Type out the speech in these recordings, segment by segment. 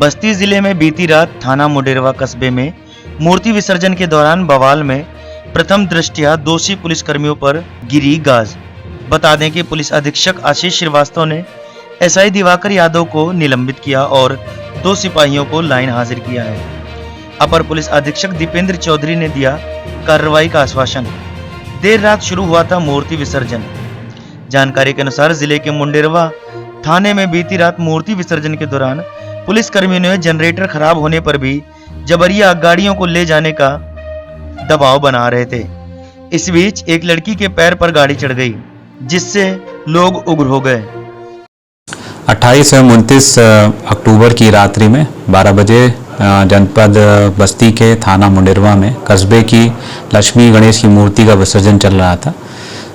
बस्ती जिले में बीती रात थाना मुडेरवा कस्बे में मूर्ति विसर्जन के दौरान बवाल में प्रथम दृष्टया दोषी पुलिसकर्मियों पर गिरी गाज। बता दें कि पुलिस अधीक्षक आशीष श्रीवास्तव ने एसआई दिवाकर यादव को निलंबित किया और 2 सिपाहियों को लाइन हाजिर किया है। अपर पुलिस अधीक्षक दीपेंद्र चौधरी ने दिया कार्रवाई का आश्वासन। देर रात शुरू हुआ था मूर्ति विसर्जन। जानकारी के अनुसार जिले के मुंडेरवा थाने में बीती रात मूर्ति विसर्जन के दौरान पुलिसकर्मियों ने जनरेटर खराब होने पर भी जबरिया गाड़ियों को ले जाने का दबाव बना रहे थे। इस बीच एक लड़की के पैर पर गाड़ी चढ़ गई, जिससे लोग उग्र हो गए। 28 एवं 29 अक्टूबर की रात्रि में 12 बजे जनपद बस्ती के थाना मुंडेरवा में कस्बे की लक्ष्मी गणेश की मूर्ति का विसर्जन चल रहा था।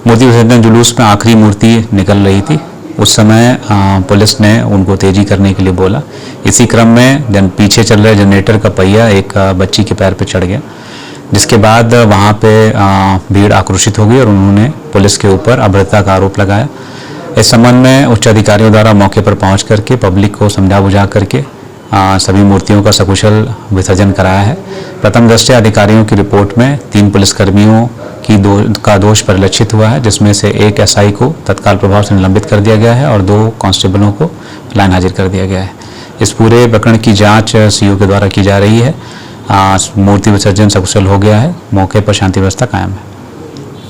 मूर्ति विसर्जन जुलूस में आखिरी मूर्ति निकल रही थी। उस समय पुलिस ने उनको तेजी करने के लिए बोला। इसी क्रम में पीछे चल रहे जनरेटर का पहिया एक बच्ची के पैर पर चढ़ गया, जिसके बाद वहाँ पे भीड़ आक्रोशित हो गई और उन्होंने पुलिस के ऊपर अभद्रता का आरोप लगाया। इस संबंध में उच्च अधिकारियों द्वारा मौके पर पहुंच करके पब्लिक को समझा बुझा करके सभी मूर्तियों का सकुशल विसर्जन कराया है। प्रथम दृष्टया अधिकारियों की रिपोर्ट में 3 पुलिसकर्मियों का दोष परिलक्षित हुआ है, जिसमें से एक एसआई को तत्काल प्रभाव से निलंबित कर दिया गया है और 2 कांस्टेबलों को लाइन हाजिर कर दिया गया है। इस पूरे प्रकरण की जाँच सीओ के द्वारा की जा रही है। मूर्ति विसर्जन सकुशल हो गया है। मौके पर शांति व्यवस्था कायम है।